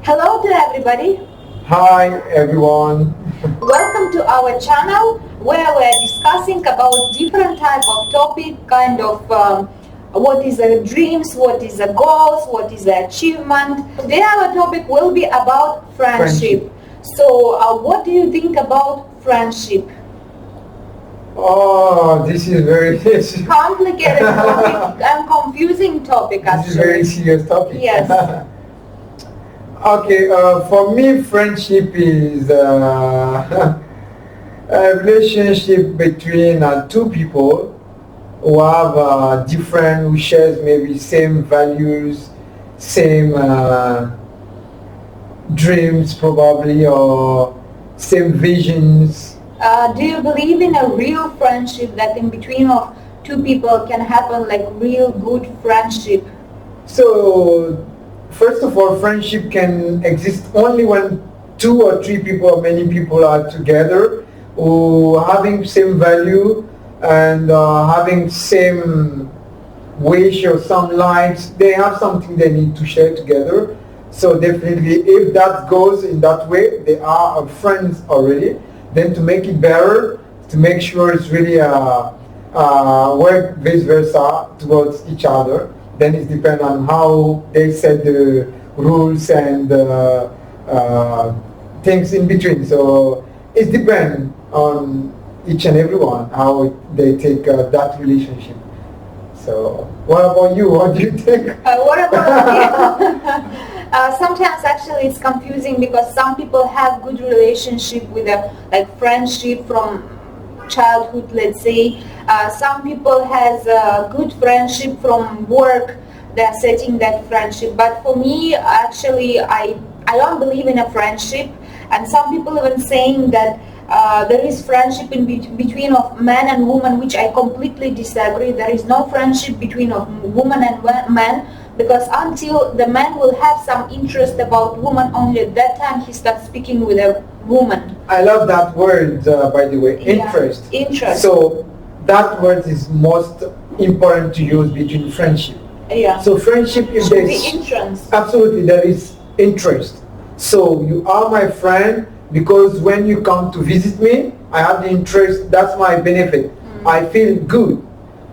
Hello to everybody. Hi everyone. Welcome to our channel where we're discussing about different type of topic, kind of what is the dreams, what is the goals, what is the achievement. Today our topic will be about friendship. So what do you think about friendship? Oh, this is very Complicated topic and confusing topic actually. this is very serious topic. Yes. Okay, for me, friendship is a relationship between two people who have who shares maybe same values, same dreams probably, or same visions. Do you believe in a real friendship that in between of two people can happen like real good friendship? So, first of all, friendship can exist only when two or three people or many people are together who having same value and having same wish or some likes. They have something they need to share together. So definitely, if that goes in that way, they are friends already. Then to make it better, to make sure it's really work vice versa towards each other, then it depends on how they set the rules and things in between. So it depends on each and everyone how they take that relationship. So what about you? What do you think? What about you? Sometimes actually it's confusing because some people have good relationship with a like friendship from childhood, let's say. Some people has a good friendship from work. They're setting that friendship. But for me, actually, I don't believe in a friendship. And some people even saying that there is friendship in between of man and woman, which I completely disagree. There is no friendship between of woman and man, because until the man will have some interest about woman, only at that time he starts speaking with a woman. I love that word, by the way, interest. Yeah, interest. So that word is most important to use between friendship. Yeah. So friendship is should be interest. Absolutely, there is interest. So you are my friend because when you come to visit me, I have the interest. That's my benefit. I feel good.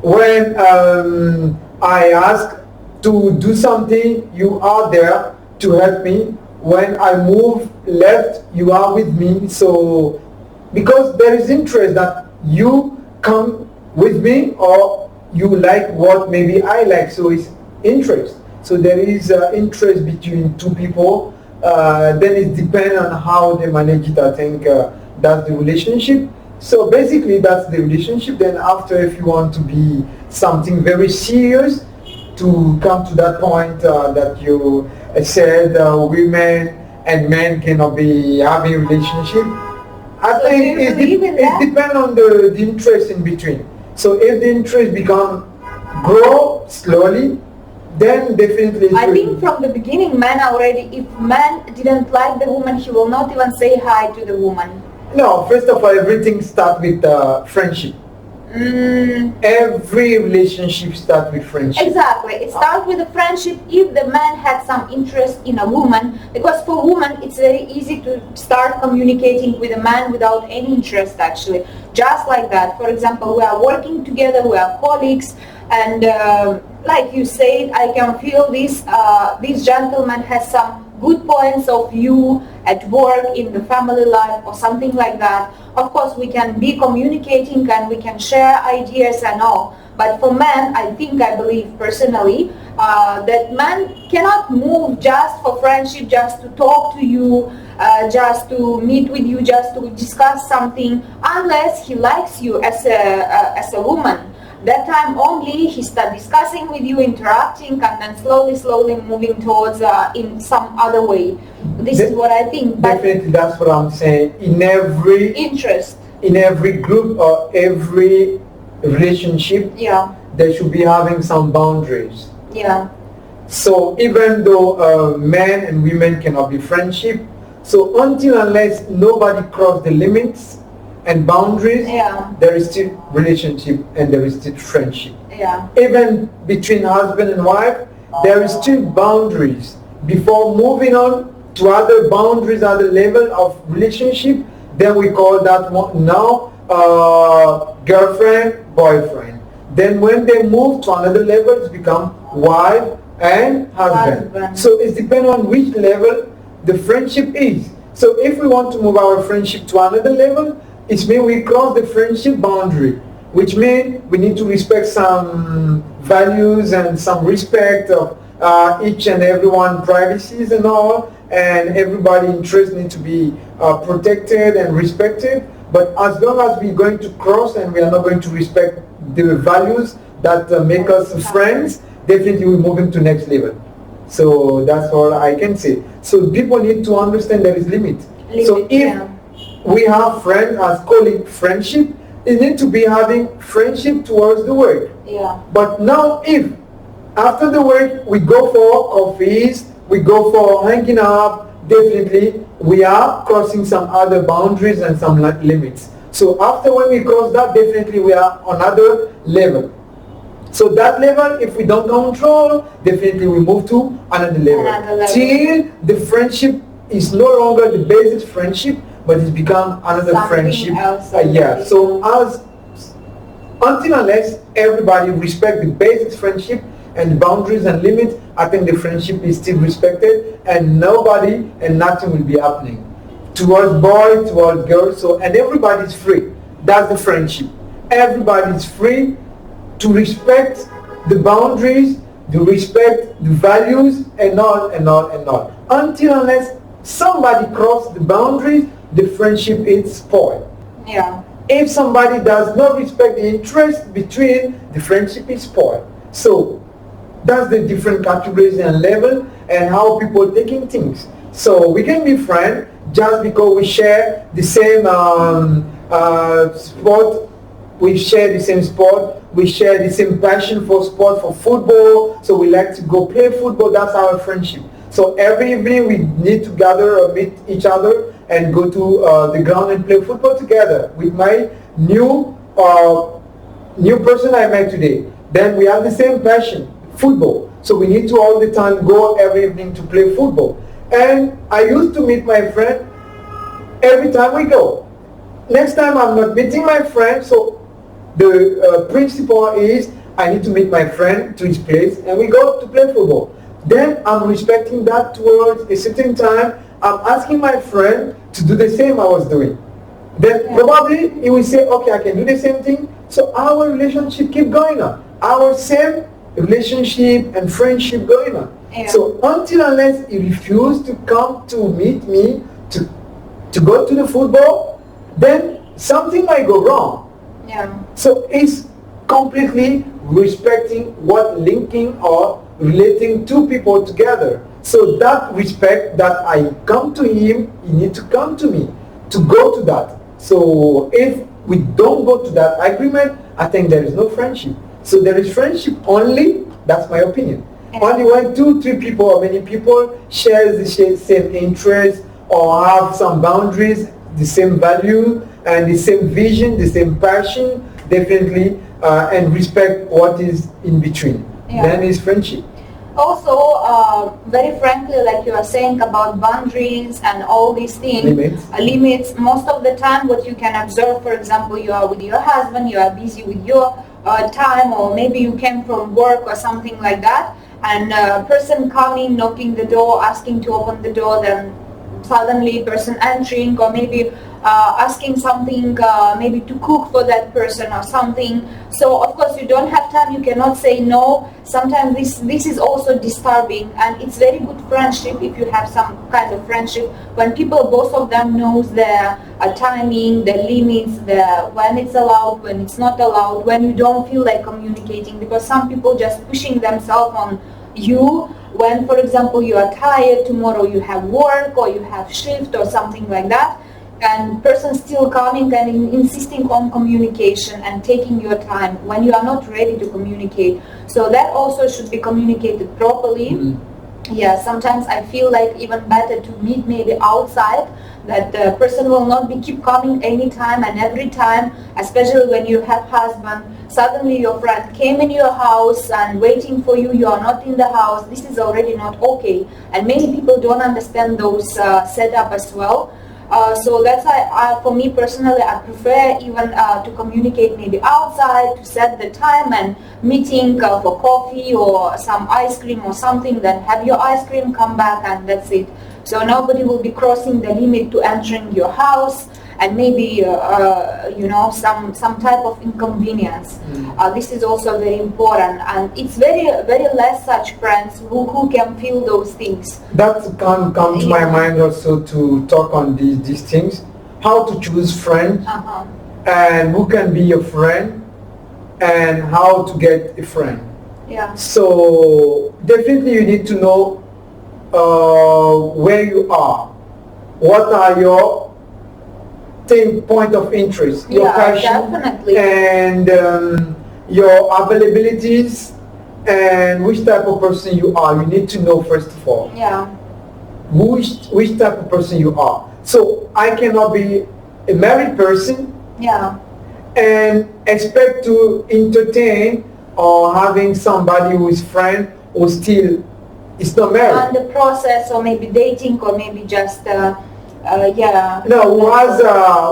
When I ask to do something, you are there to help me. When I move left, you are with me. So because there is interest that you come with me or you like what maybe I like, so it's interest. So there is interest between two people. Then it depends on how they manage it. I think that's the relationship. So basically that's the relationship. Then after, if you want to be something very serious, to come to that point that you said women and men cannot be having a relationship. I So think it depends on the interest in between. So if the interest grow slowly, then definitely I think from the beginning man already, if man didn't like the woman, he will not even say hi to the woman. No, first of all, everything starts with friendship. Every relationship starts with friendship. Exactly. It starts with a friendship if the man had some interest in a woman, because for women it's very easy to start communicating with a man without any interest actually. Just like that. For example, we are working together, we are colleagues, and like you said, I can feel this gentleman has some good points of view at work, in the family life, or something like that. Of course, we can be communicating and we can share ideas and all. But for men, I believe personally, that man cannot move just for friendship, just to talk to you, just to meet with you, just to discuss something, unless he likes you as a woman. That time only he start discussing with you, interacting, and then slowly moving towards in some other way. This is what I think. But definitely, that's what I'm saying. In every group or every relationship, they should be having some boundaries. Yeah. So even though men and women cannot be friendship, so unless nobody cross the limits and boundaries, there is still relationship and there is still friendship. Even between husband and wife, there is still boundaries. Before moving on, to other boundaries, other level of relationship, then we call that one now girlfriend, boyfriend. Then when they move to another level, it's become wife and husband. So it depends on which level the friendship is. So if we want to move our friendship to another level, it means we cross the friendship boundary, which means we need to respect some values and some respect of each and everyone's privacies and all, and everybody's interests need to be protected and respected. But as long as we're going to cross and we are not going to respect the values that make us friends, definitely we're moving to next level. So that's all I can say. So people need to understand there is limit. So if we have friends as colleague friendship, it need to be having friendship towards the work. Yeah. But now if after the work we go for coffees, we go for hanging out, definitely we are crossing some other boundaries and some limits. So after when we cross that, definitely we are on another level. So that level, if we don't control, definitely we move to another level. Till the friendship is no longer the basic friendship, but it's become another something friendship. Yeah. So until unless everybody respect the basic friendship and the boundaries and limits, I think the friendship is still respected, and nobody and nothing will be happening towards boys, towards girls. So and everybody's free. That's the friendship. Everybody's free to respect the boundaries, to respect the values, and all, and all, and all. Until unless somebody crosses the boundaries, the friendship is spoiled. Yeah. If somebody does not respect the interest between, the friendship is spoiled. So that's the different categories and level and how people taking things. So we can be friends just because we share the same sport, we share the same sport, we share the same passion for sport, for football, so we like to go play football. That's our friendship. So every evening we need to gather or meet each other and go to the ground and play football together with my new person I met today. Then we have the same passion, football. So we need to all the time go every evening to play football. And I used to meet my friend every time we go. Next time I'm not meeting my friend, so the principle is I need to meet my friend to his place and we go to play football. Then I'm respecting that towards a certain time. I'm asking my friend to do the same I was doing. Then probably he will say, okay, I can do the same thing. So our relationship keep going on. Our same relationship and friendship going on. Yeah. So until unless he refuse to come to meet me to go to the football, then something might go wrong. Yeah. So it's completely respecting what linking or relating two people together. So that respect that I come to him, he need to come to me to go to that. So if we don't go to that agreement, I think there is no friendship. So there is friendship only, that's my opinion. Only when 2-3 people or many people share the same interest or have some boundaries, the same value and the same vision, the same passion, definitely, and respect what is in between. Yeah. Then is friendship. Also, very frankly, like you are saying about boundaries and all these things, limits, most of the time what you can observe, for example, you are with your husband, you are busy with your time, or maybe you came from work or something like that, and a person coming, knocking the door, asking to open the door, then suddenly person entering, or maybe asking something, maybe to cook for that person or something. So of course you don't have time, you cannot say no. Sometimes this is also disturbing, and it's very good friendship if you have some kind of friendship when people, both of them knows the timing, the limits, the when it's allowed, when it's not allowed, when you don't feel like communicating, because some people just pushing themselves on you when, for example, you are tired, tomorrow you have work or you have shift or something like that, and person still coming and insisting on communication and taking your time when you are not ready to communicate. So that also should be communicated properly. Yeah, sometimes I feel like even better to meet maybe outside, that the person will not be keep coming anytime and every time, especially when you have husband. Suddenly your friend came in your house and waiting for you, you are not in the house. This is already not okay. And many people don't understand those setup as well. So that's why, for me personally, I prefer even to communicate maybe outside, to set the time and meeting for coffee or some ice cream or something. Then have your ice cream, come back, and that's it. So nobody will be crossing the limit to entering your house, and maybe some type of inconvenience. This is also very important, and it's very less such friends who can feel those things. That can come to my mind also to talk on these things. How to choose friends, and who can be your friend, and how to get a friend. Yeah. So definitely you need to know where you are. What are your point of interest, your passion, definitely. and your availabilities, and which type of person you are. You need to know first of all. Yeah. Which type of person you are. So I cannot be a married person. Yeah. And expect to entertain or having somebody who is friend who still is not married. On the process, or maybe dating, or maybe just No,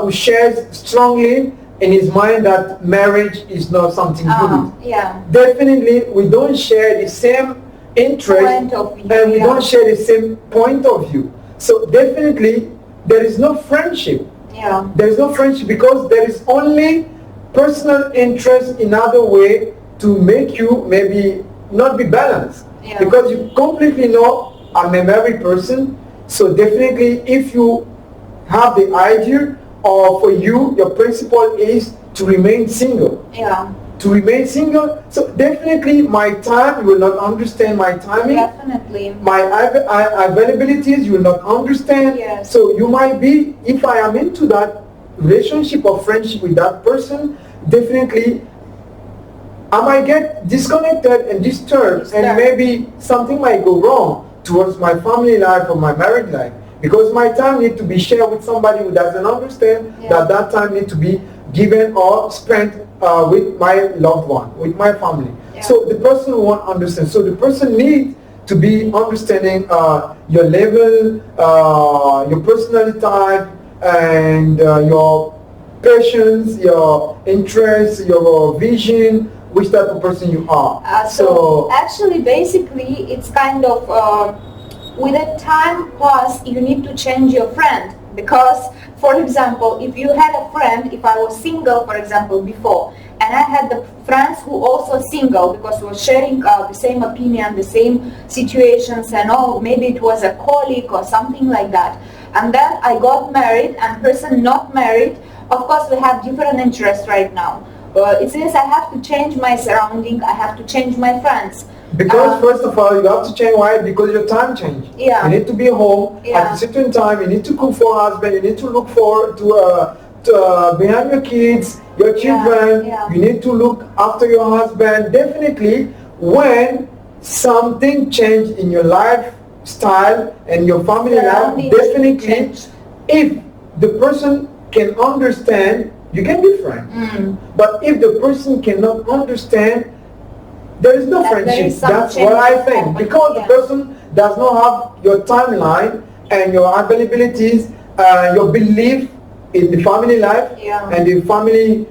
who shares strongly in his mind that marriage is not something good. Yeah. Definitely, we don't share the same interest, Point of view, and we don't share the same point of view. So definitely, there is no friendship. Yeah. There is no friendship because there is only personal interest in other way to make you maybe not be balanced. Yeah. Because you completely know I'm a married person, so definitely if you have the idea, or for you your principle is to remain single. Yeah. To remain single, so definitely my time, you will not understand my timing. Definitely. My availabilities, you will not understand. Yes. So you might be, if I am into that relationship or friendship with that person, definitely I might get disconnected and disturbed, and maybe something might go wrong towards my family life or my married life, because my time need to be shared with somebody who doesn't understand that time need to be given or spent with my loved one, with my family. Yeah. So the person won't understand. So the person needs to be understanding your level, your personality type, and your passions, your interests, your vision, which type of person you are. So actually, basically, it's kind of with a time pass, you need to change your friend. Because, for example, if you had a friend, if I was single, for example, before, and I had the friends who also single, because we were sharing the same opinion, the same situations and all, maybe it was a colleague or something like that. And then I got married, and person not married, of course we have different interests right now. It says I have to change my surrounding, I have to change my friends. Because first of all, you have to change. Why? Because your time changed. Yeah. You need to be home at a certain time. You need to cook for husband. You need to look for behind your kids, your children. Yeah. You need to look after your husband. Definitely, when something changed in your lifestyle and your family life, definitely, if the person can understand, you can be friends. But if the person cannot understand, there is no friendship. That's what I think. Because the person does not have your timeline and your availabilities, your belief in the family life and the family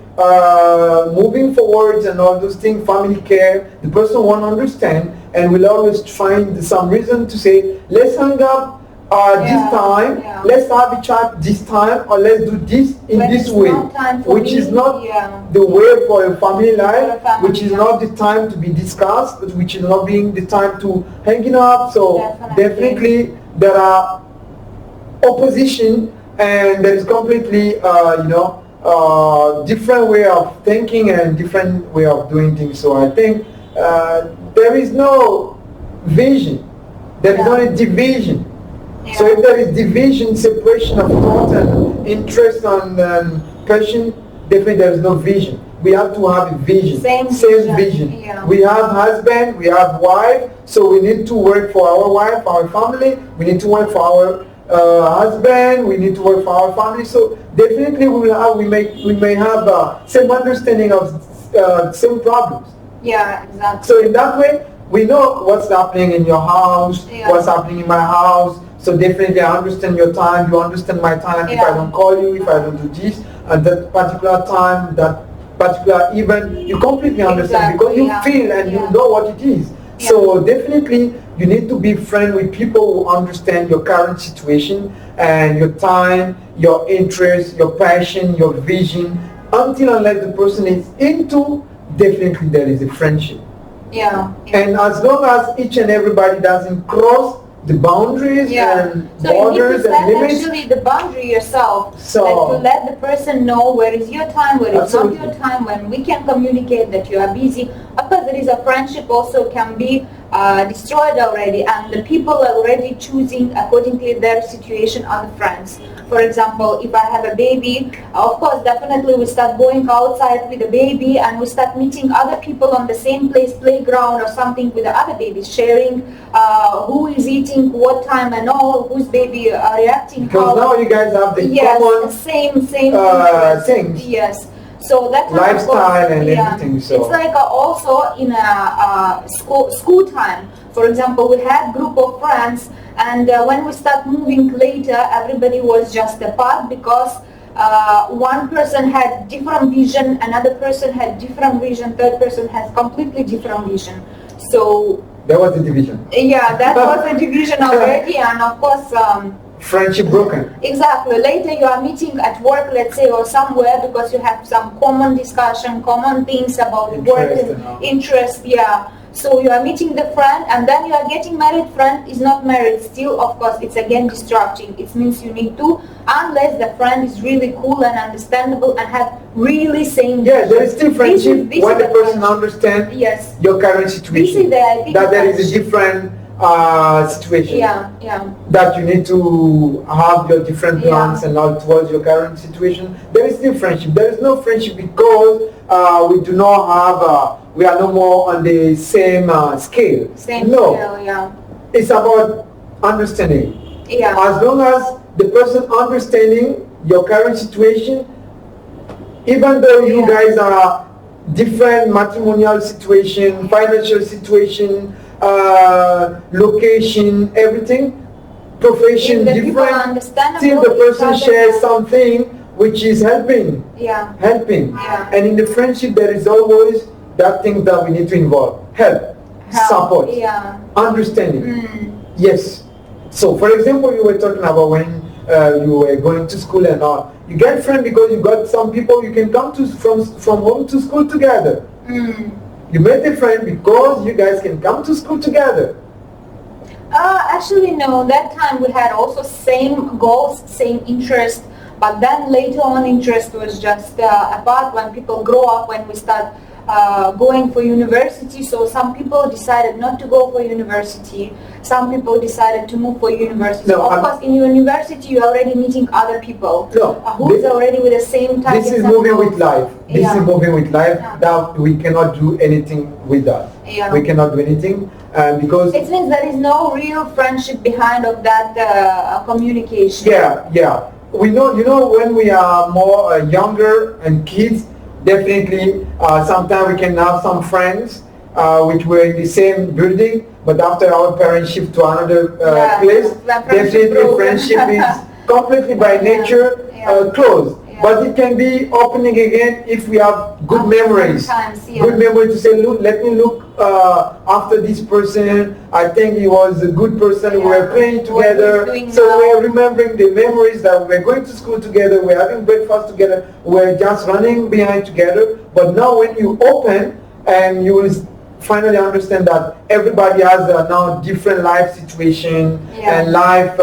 moving forwards and all those things, family care, the person won't understand and will always find some reason to say, let's hang up this time, let's have a chat this time, or let's do this in this way, which is not the way for a family life, which is not the time to be discussed, which is not being the time to hanging up. So definitely there are opposition, and there is completely different way of thinking and different way of doing things. So I think there is no vision, there is only division. So if there is division, separation of thought and interest and passion, definitely there is no vision. we have to have a vision, Same vision. Yeah. We have husband, we have wife, so we need to work for our wife, our family. We need to work for our husband. We need to work for our family. So definitely we may have same understanding of same problems. Yeah, exactly. So in that way, we know what's happening in your house, what's happening in my house. So definitely I understand your time, you understand my time. If I don't call you, if I don't do this at that particular time, that particular event, you completely understand because you feel and you know what it is. So definitely you need to be friends with people who understand your current situation and your time, your interest, your passion, your vision. Until unless the person is into, definitely there is a friendship. Yeah. And as long as each and everybody doesn't cross the boundaries and borders and limits. Actually the boundary yourself. So like to let the person know where is your time, where is not your time, when we can communicate that you are busy. Of course, there is a friendship also can be destroyed already, and the people are already choosing accordingly their situation on the friends. For example, if I have a baby, of course, definitely we start going outside with the baby and we start meeting other people on the same place, playground or something with the other babies, sharing who is eating, what time and all, whose baby reacting. Because now you guys have the common same things. Yes. So that lifestyle and everything. So it's like also in a school time. For example, we had group of friends, and when we start moving later, everybody was just apart because one person had different vision, another person had different vision, third person has completely different vision. So that was the division. Yeah, that was a division already, and of course. Friendship broken. Exactly. Later you are meeting at work, let's say, or somewhere because you have some common discussion, common things about work and interest. Yeah. So you are meeting the friend and then you are getting married. Friend is not married still. Of course, it's again distracting. It means you need to, unless the friend is really cool and understandable and have really same. Yeah, there is still friendship when the person understands your current situation. That there is a different situation. That you need to have your different plans and all towards your current situation. There is still friendship. There is no friendship because we do not have, we are no more on the same scale. Scale, It's about understanding. Yeah. As long as the person understanding your current situation, even though you guys are different matrimonial situation, financial situation, location, everything, profession different, still the person shares something which is helping. And in the friendship there is always that thing that we need to involve. Help. Support. Understanding. Yes. So for example, you were talking about when you were going to school and all. You get friends because you got some people you can come to from home to school together. You met a friend because you guys can come to school together. Actually, no. That time we had also same goals, same interest. But then later on, interest was just apart when people grow up, when we start going for university. So some people decided not to go for university. Some people decided to move for university. No, of course, in university you're already meeting other people who is already with the same targets. This is moving with life. This is moving with life. That we cannot do anything with that. We cannot do anything because it means there is no real friendship behind of that communication. We know, you know, when we are more younger and kids, definitely sometimes we can have some friends which were in the same building, but after our parents shift to another place, definitely friendship is completely by nature closed. But it can be opening again if we have good memories. Good memory to say, look, let me look after this person. I think he was a good person. We were playing together. So we are remembering the memories that we were going to school together. We are having breakfast together. We are just running behind together. But now when you open and you will finally understand that everybody has now different life situation and life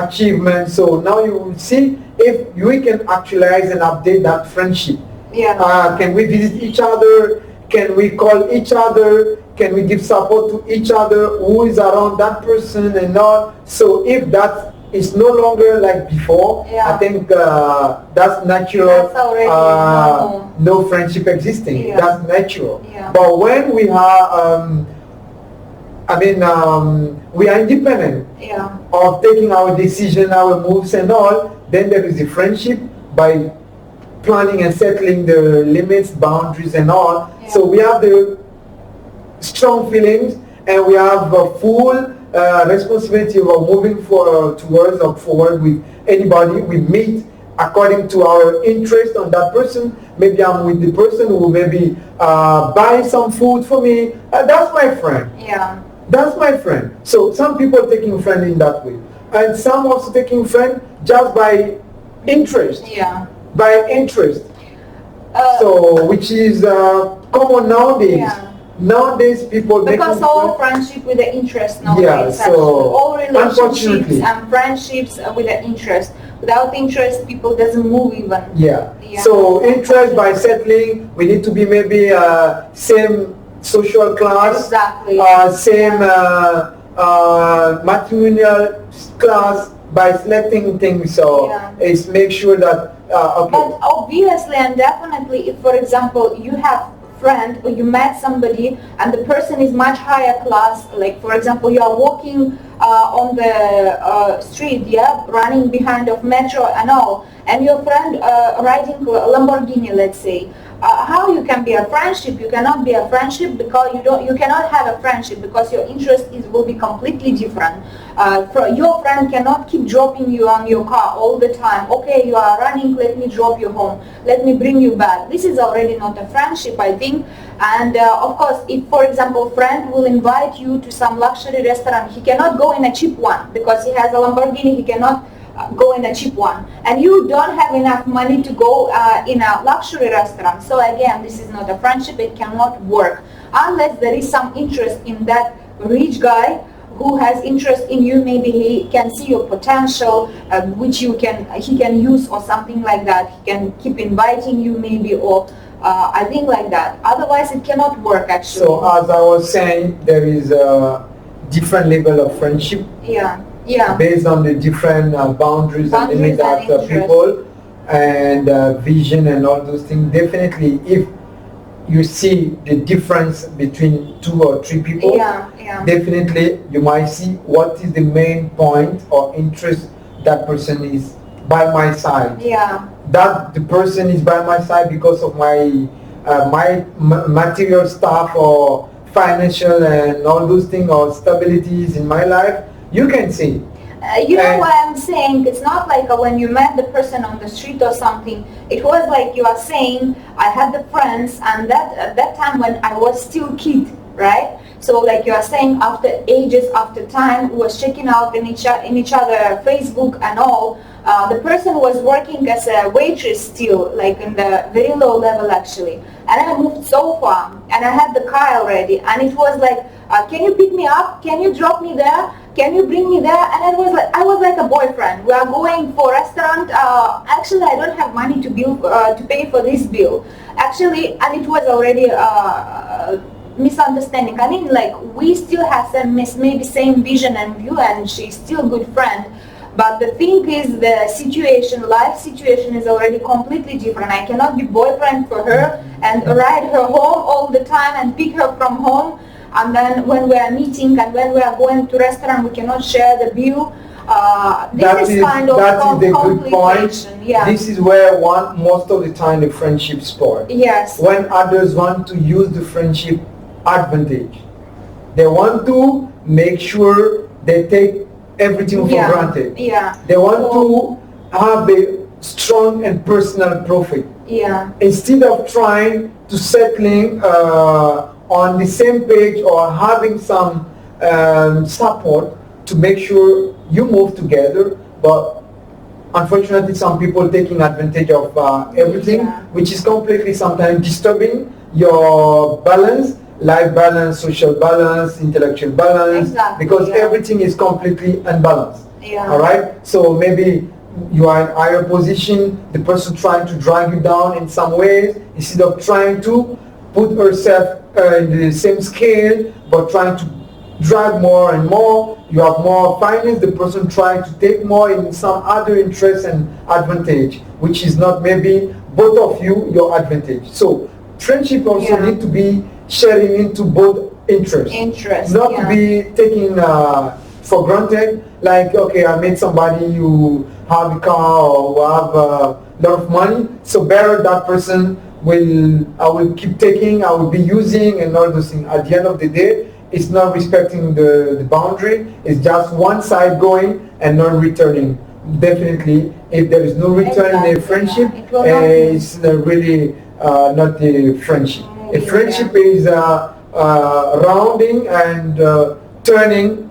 achievements. So now you will see if we can actualize and update that friendship. Can we visit each other? Can we call each other? Can we give support to each other? Who is around that person and all? So if that it's no longer like before. Yeah. I think that's natural. That's already normal. No friendship existing. Yeah. That's natural. Yeah. But when we are, we are independent Yeah. of taking our decision, our moves and all, then there is a friendship by planning and settling the limits, boundaries and all. Yeah. So we have the strong feelings and we have a full responsibility of moving towards or forward with anybody we meet according to our interest on that person. Maybe I'm with the person who maybe buy some food for me. That's my friend. Yeah. That's my friend. So some people taking friend in that way. And some also taking friend just by interest. Yeah. By interest. So which is common nowadays. Yeah. Nowadays people Because making all friendship with the interest nowadays. Yeah, actually. so all relationships unfortunately. and friendships with the interest. Without interest, people doesn't move even. Yeah. Yeah. So interest by settling, we need to be maybe same social class, Exactly. same matrimonial class by selecting things. So Yeah. it's make sure that okay. But obviously and definitely, if for example you have friend or you met somebody and the person is much higher class, like for example you are walking on the street, yeah, running behind of metro and all, and your friend riding Lamborghini, let's say, how you can be a friendship? You cannot be a friendship because you cannot have a friendship because your interest will be completely different. Your friend cannot keep dropping you on your car all the time. Okay, you are running, let me drop you home, let me bring you back. This is already not a friendship, I think. And of course, if for example friend will invite you to some luxury restaurant, he cannot go in a cheap one because he has a Lamborghini, he cannot go in a cheap one, and you don't have enough money to go in a luxury restaurant. So again, this is not a friendship. It cannot work unless there is some interest in that rich guy who has interest in you. Maybe he can see your potential, which he can use or something like that. He can keep inviting you maybe, or I think like that. Otherwise it cannot work actually. So as I was saying, there is a different level of friendship. Yeah. Yeah. Based on the different boundaries and limits that people and vision and all those things. Definitely, if you see the difference between 2 or 3 people, Yeah. Yeah. definitely you might see what is the main point or interest that person is by my side. Yeah. That the person is by my side because of my material stuff or financial and all those things or stabilities in my life. You can see. You know what I'm saying? It's not like when you met the person on the street or something. It was like you are saying, I had the friends, and that at that time when I was still kid, right? So like you are saying, after ages, after time, we was checking out in each other Facebook and all. The person was working as a waitress still, like in the very low level actually. And I moved so far, and I had the car already, and it was like, can you pick me up? Can you drop me there? Can you bring me there? And I was like a boyfriend. We are going for restaurant. Actually, I don't have money to pay for this bill. Actually, and it was already misunderstanding. I mean, like we still have some maybe same vision and view, and she's still a good friend. But the thing is, the situation, life situation is already completely different. I cannot be boyfriend for her and ride her home all the time and pick her from home. And then when we are meeting and when we are going to restaurant, we cannot share the bill. This is kind of the good point. Yeah. This is where most of the time the friendship spoil. Yes. When others want to use the friendship advantage, they want to make sure they take everything for granted. Yeah. They want to have a strong and personal profit. Yeah. Instead of trying to settling on the same page or having some support to make sure you move together, but unfortunately some people taking advantage of everything, which is completely sometimes disturbing your balance, life balance, social balance, intellectual balance, because everything is completely unbalanced. All right, so maybe you are in higher position, the person trying to drag you down in some ways, instead of trying to put herself in the same scale, but trying to drive more and more, you have more finance, the person trying to take more in some other interest and advantage, which is not maybe both of you your advantage. So friendship also need to be sharing into both interests. Not to be taking for granted, like, okay, I met somebody, you have a car or have a lot of money, so better that person I will keep taking, I will be using and all those things. At the end of the day, it's not respecting the boundary, it's just one side going and not returning. Definitely, if there is no return in a friendship, it's really not a friendship. A friendship is rounding and turning,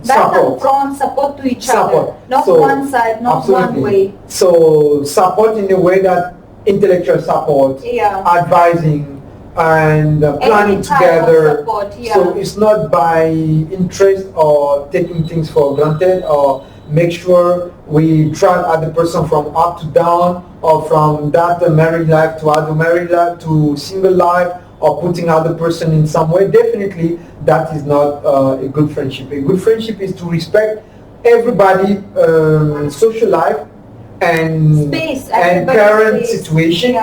support. From support to each other, not one side, not one way. So support in a way that intellectual support, advising, and planning together. So it's not by interest or taking things for granted, or make sure we drag other person from up to down, or from that married life to other married life to single life, or putting other person in some way. Definitely that is not a good friendship. A good friendship is to respect everybody social life and space, and parent situation,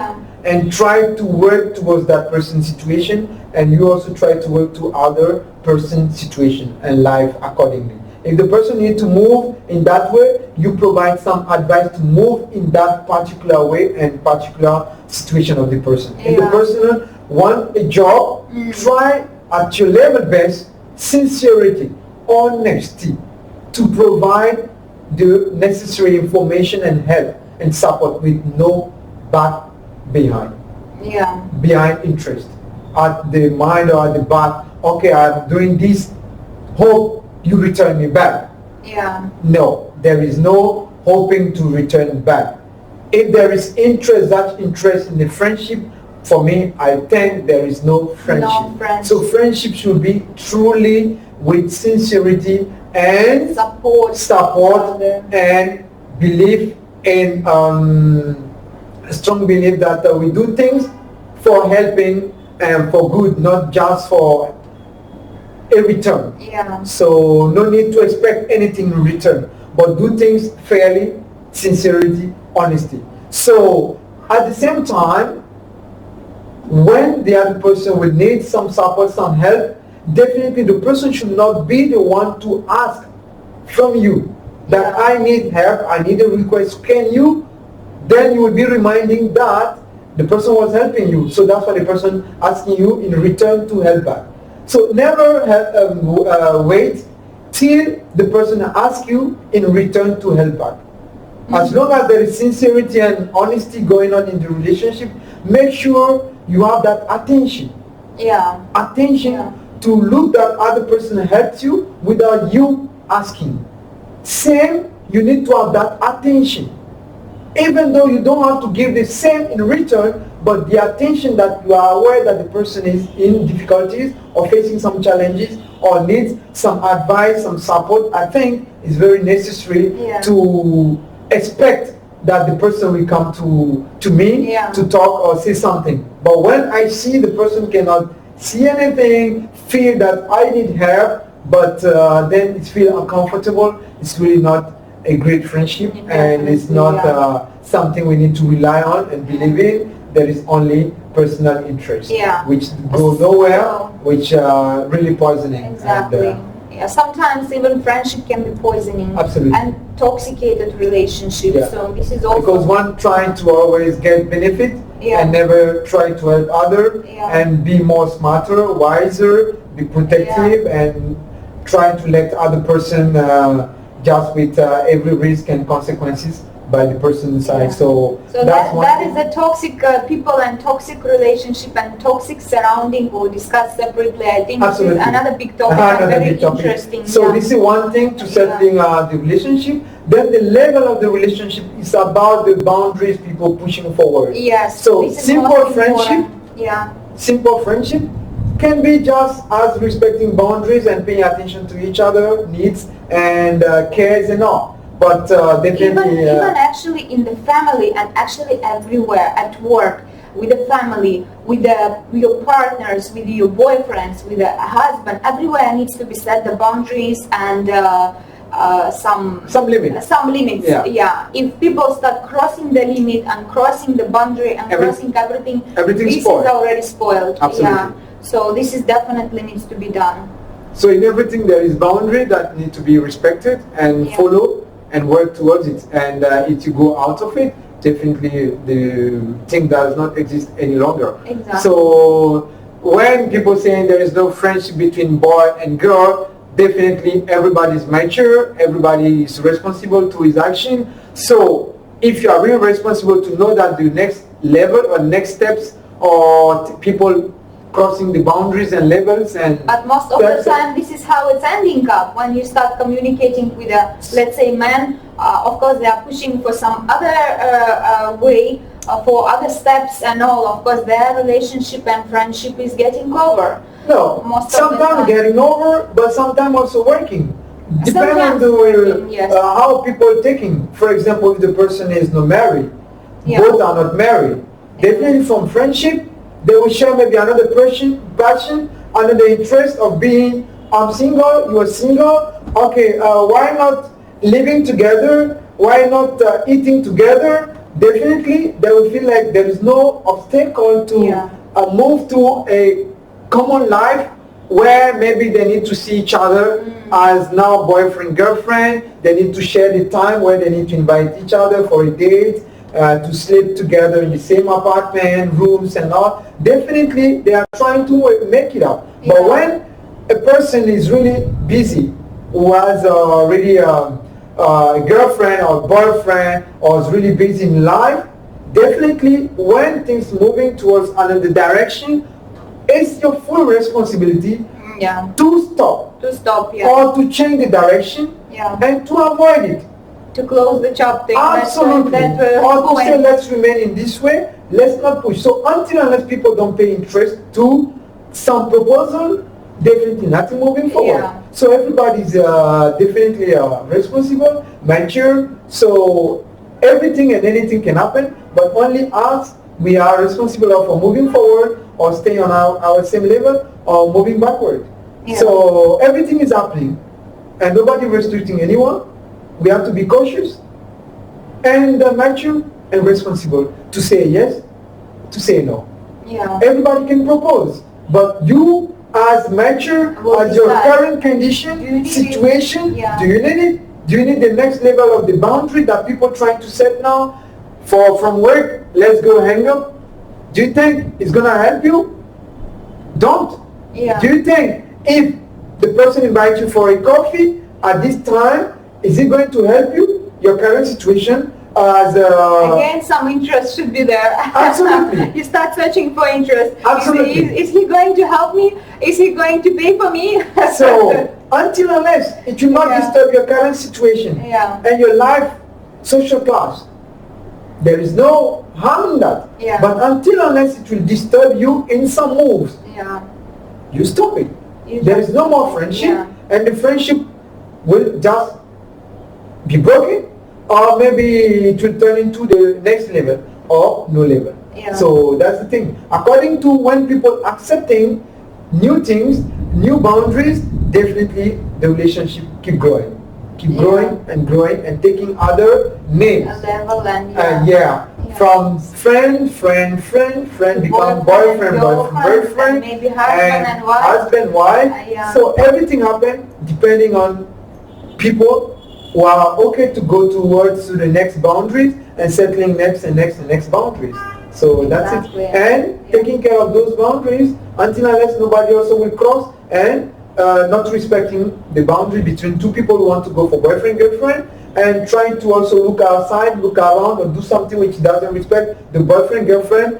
and try to work towards that person's situation, and you also try to work to other person's situation and life accordingly. If the person needs to move in that way, you provide some advice to move in that particular way and particular situation of the person. If the person wants a job, try at your level best, sincerity, honesty, to provide the necessary information and help and support with no back behind interest at the mind or at the back. Okay, I'm doing this, hope you return me back. No, there is no hoping to return back. If there is interest, that interest in the friendship, for me, I think there is no friendship. So friendship should be truly with sincerity and support and belief in strong belief that we do things for helping and for good, not just for a return. So no need to expect anything in return, but do things fairly, sincerity, honesty. So at the same time, when the other person will need some support, some help, definitely the person should not be the one to ask from you that I need help, I need a request, can you? Then you will be reminding that the person was helping you. So that's why the person asking you in return to help back. So never wait till the person asks you in return to help back. As long as there is sincerity and honesty going on in the relationship, make sure you have that attention. Attention to look that other person helps you without you asking. Same, you need to have that attention. Even though you don't have to give the same in return, but the attention that you are aware that the person is in difficulties or facing some challenges or needs some advice, some support, I think is very necessary to expect that the person will come to me to talk or say something. But when I see the person cannot see anything, feel that I need help, but then it feels uncomfortable, it's really not a great friendship, and it's not something we need to rely on and believe in. There is only personal interest, which go nowhere, which are really poisoning. Exactly. And, sometimes even friendship can be poisoning. Absolutely. And toxicated relationships. So this is also because one trying to always get benefit and never try to help other and be more smarter, wiser, be protective, and try to let other person just with every risk and consequences by the person's side. So that is a toxic people and toxic relationship and toxic surrounding. We'll discuss separately. I think this is another big topic. Very interesting. So this is one thing to settling the relationship. Then the level of the relationship is about the boundaries people pushing forward. Yes. So simple friendship. Simple friendship can be just as respecting boundaries and paying attention to each other needs and cares and all. But definitely even actually in the family and actually everywhere at work, with the family, with your partners, with your boyfriends, with the husband. Everywhere needs to be set the boundaries and some limits. Some limits. Yeah. If people start crossing the limit and crossing the boundary and crossing everything, this spoiled. is already spoiled. Absolutely. Yeah. So this is definitely needs to be done. So in everything there is boundary that need to be respected and follow and work towards it. And if you go out of it, definitely the thing does not exist any longer. Exactly. So when people saying there is no friendship between boy and girl, definitely everybody is mature, everybody is responsible to his action. So if you are really responsible to know that the next level or next steps or people crossing the boundaries and levels, and but most of the time this is how it's ending up when you start communicating with a, let's say, man. Of course they are pushing for some other way, for other steps and all. Of course their relationship and friendship is getting over. No, sometimes getting over, but sometimes also working. Depending on the way, how people are taking. For example, if the person is not married, both are not married, definitely from friendship, they will share maybe another passion, another interest of being, I'm single, you are single, okay, why not living together, why not eating together? Definitely, they will feel like there is no obstacle to move to a common life where maybe they need to see each other as now boyfriend, girlfriend, they need to share the time where they need to invite each other for a date, to sleep together in the same apartment, rooms and all. Definitely they are trying to make it up. But when a person is really busy, who has already a girlfriend or boyfriend, or is really busy in life, definitely when things moving towards another direction, it's your full responsibility to stop. Or to change the direction and to avoid it. To close the chapter. Absolutely. Or to say let's remain in this way, let's not push. So unless people don't pay interest to some proposal, definitely nothing moving forward. So everybody's definitely responsible, mature. So everything and anything can happen, but only us, we are responsible for moving forward or staying on our same level or moving backward. So everything is happening and nobody restricting anyone. We have to be cautious and mature and responsible to say yes, to say no. Everybody can propose, but you as mature, as your current condition, situation, do you need it? Do you need the next level of the boundary that people trying to set now? From work, let's go hang up. Do you think it's gonna help you? Don't. Do you think if the person invites you for a coffee at this time, is it going to help you, your current situation? Again, some interest should be there. Absolutely. You start searching for interest. Absolutely. Is he going to help me? Is he going to pay for me? So, unless it will not disturb your current situation and your life, social class, there is no harm in that. But unless it will disturb you in some moves, you stop it. There is no more friendship, and the friendship will just be broken, or maybe it will turn into the next level or no level. So that's the thing. According to when people accepting new things, new boundaries, definitely the relationship keep growing and growing and taking other names. From friend become boyfriend, girlfriend, maybe husband, wife. So everything happen depending on people who are okay to go towards to the next boundaries and settling next boundaries. So that's it. And taking care of those boundaries unless nobody also will cross, and not respecting the boundary between two people who want to go for boyfriend, girlfriend, and trying to also look outside, look around, or do something which doesn't respect the boyfriend, girlfriend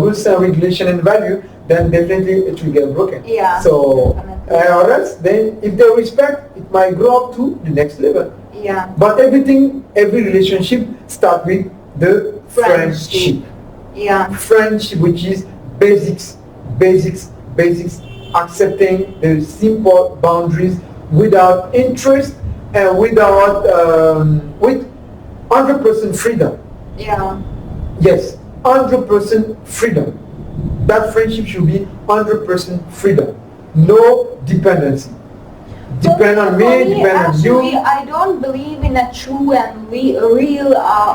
rules and regulation and value, then definitely it will get broken. So or else then if they respect, it might grow up to the next level. But every relationship starts with the friendship. Friendship, which is basics, accepting the simple boundaries without interest and without with 100% freedom. Yes, 100% freedom. That friendship should be 100% freedom. No dependency. Depend on me, depend on actually, you. I don't believe in a true and real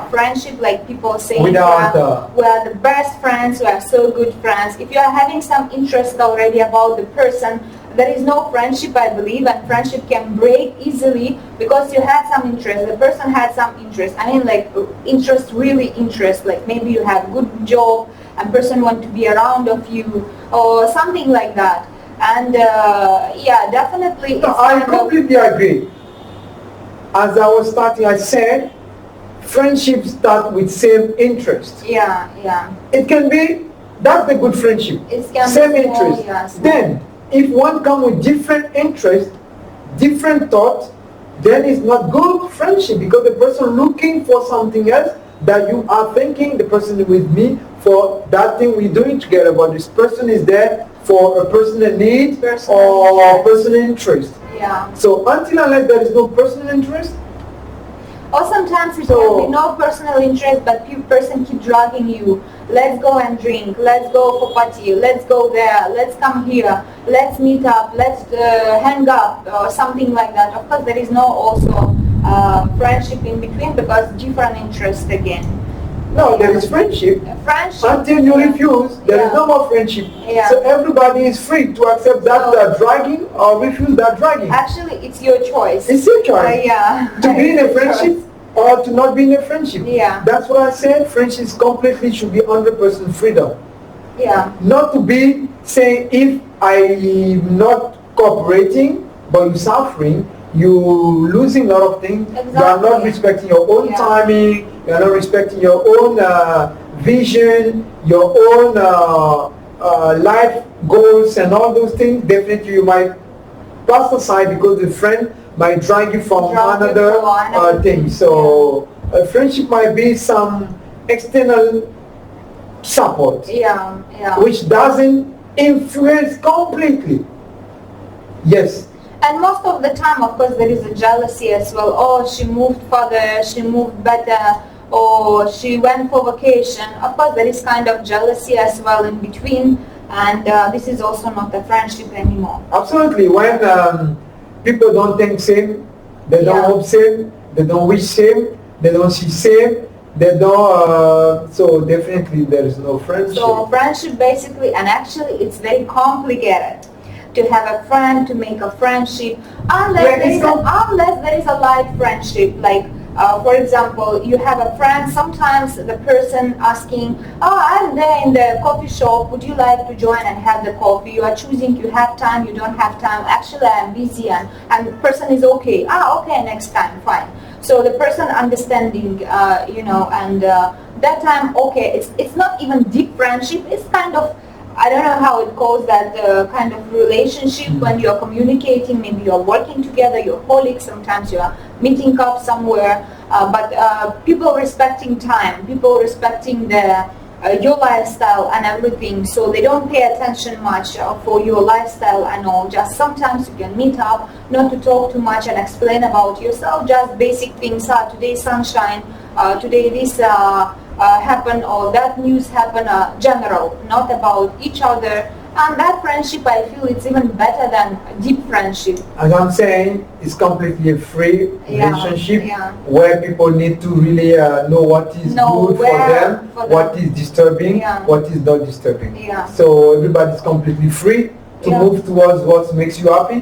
friendship like people say. Without we are the best friends, we are so good friends. If you are having some interest already about the person, there is no friendship, I believe, and friendship can break easily because you had some interest, the person had some interest. I mean, like interest, really interest, like maybe you have good job and person want to be around of you or something like that. And yeah, definitely. No, I completely agree. As I was starting, I said friendships start with same interest. Yeah, yeah. It can be, that's the good friendship. It can Same be small, interest. yeah, small. Then, if one come with different interest, different thoughts, then it's not good friendship because the person looking for something else that you are thinking, the person is with me for that thing we're doing together, but this person is there for a personal need or personal interest. Yeah. So until unless there is no personal interest, or sometimes it can be no personal interest, but person keep dragging you. Let's go and drink. Let's go for party. Let's go there. Let's come here. Let's meet up. Let's hang up or something like that. Of course, there is no also friendship in between because different interests again. no, there is friendship. Friendship. Until you refuse, there is no more friendship. Yeah. So everybody is free to accept that dragging or refuse that dragging. Actually, it's your choice. It's your choice. Yeah. To be in a friendship or to not be in a friendship. Yeah. That's what I said. Friendship completely should be 100% freedom. Yeah. Not to be saying if I'm not cooperating but you're suffering, you're losing a lot of things. Exactly. You are not respecting your own timing. You are not respecting your own vision, your own life goals and all those things. Definitely you might pass aside because the friend might drag you from another thing. So a friendship might be some external support, Yeah, yeah. which doesn't influence completely. Yes. And most of the time, of course, there is a jealousy as well. Oh, she moved further, she moved better, or she went for vacation. Of course, there is kind of jealousy as well in between, and this is also not a friendship anymore. Absolutely. When people don't think same, they don't hope same, they don't wish same, they don't see same, they don't, so definitely there is no friendship. So friendship basically, and actually it's very complicated to have a friend, to make a friendship, unless there is a light friendship. Like for example, you have a friend, sometimes the person asking, oh, I'm there in the coffee shop, would you like to join and have the coffee? You are choosing, you have time, you don't have time, actually I'm busy, and the person is okay. Okay, next time, fine. So the person understanding, and that time, okay, it's not even deep friendship, it's kind of, I don't know how it calls that kind of relationship when you're communicating, maybe you're working together, you're colleagues, sometimes you're meeting up somewhere, but people respecting time, people respecting your lifestyle and everything, so they don't pay attention much for your lifestyle and all. Just sometimes you can meet up, not to talk too much and explain about yourself, just basic things, today sunshine, today this happen or that news happen, general, not about each other. And that friendship, I feel it's even better than deep friendship. As I'm saying, it's completely a free relationship where people need to really know what is good for them, what is disturbing, what is not disturbing. So everybody's completely free to move towards what makes you happy,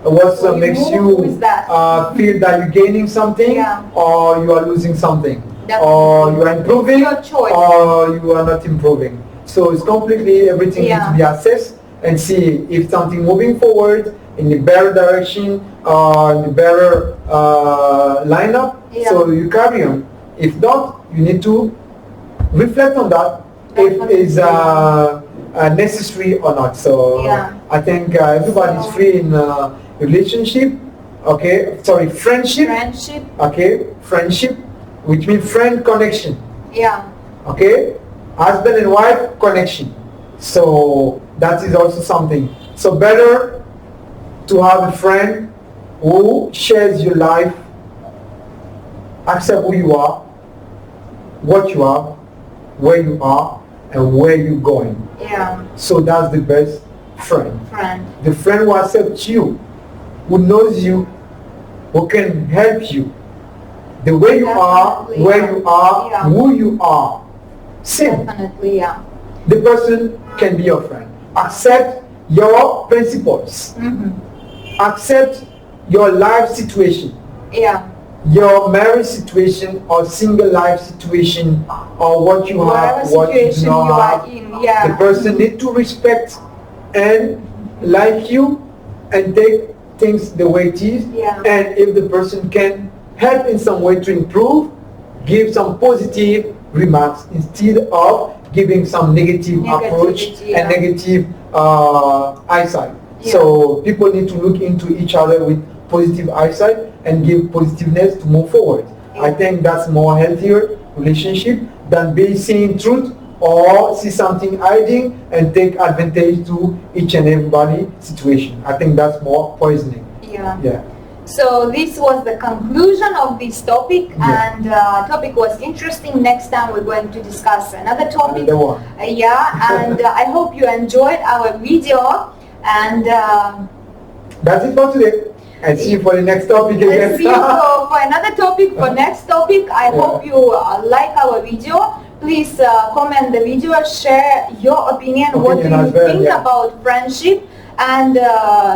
what makes you feel that you're gaining something or you are losing something. Or you are improving or you are not improving. So it's completely, everything needs to be assessed and see if something moving forward in the better direction, in the better lineup, so you carry on. If not, you need to reflect on that, if it's necessary or not. So I think everybody's free in relationship, friendship, friendship, which means friend connection. Okay, husband and wife connection. So that is also something. So better to have a friend who shares your life, accept who you are, what you are, where you are and where you're going. Yeah. So that's the best friend. Friend. The friend who accepts you, who knows you, who can help you. The way you are, Definitely, where yeah. you are, Yeah. who you are. Same. Definitely, yeah. The person can be your friend. Accept your principles. Mm-hmm. Accept your life situation. Yeah. Your marriage situation or single life situation or what you Whatever have, what you do situation not you are have. in, yeah. The person need to respect and like you and take things the way it is. Yeah. And if the person can help in some way to improve, give some positive remarks instead of giving some negative approach yeah. and negative eyesight. Yeah. So people need to look into each other with positive eyesight and give positiveness to move forward. Yeah. I think that's more healthier relationship than be seeing truth or see something hiding and take advantage to each and everybody situation. I think that's more poisoning. Yeah. Yeah. So this was the conclusion of this topic, Yeah. and topic was interesting. Next time we're going to discuss another topic. Another one. Yeah, and I hope you enjoyed our video, and That's it for today. And see you for the next topic again. see you for another topic, for next topic. I hope you like our video. Please comment the video, share your opinion. What do you as well, think yeah. about friendship? And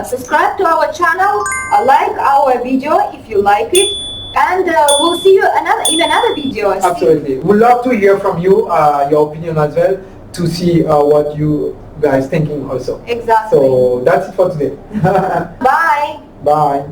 subscribe to our channel, like our video if you like it, and we'll see you in another video. Absolutely. We'd love to hear from you, your opinion as well, to see what you guys thinking also. Exactly. So that's it for today. Bye. Bye.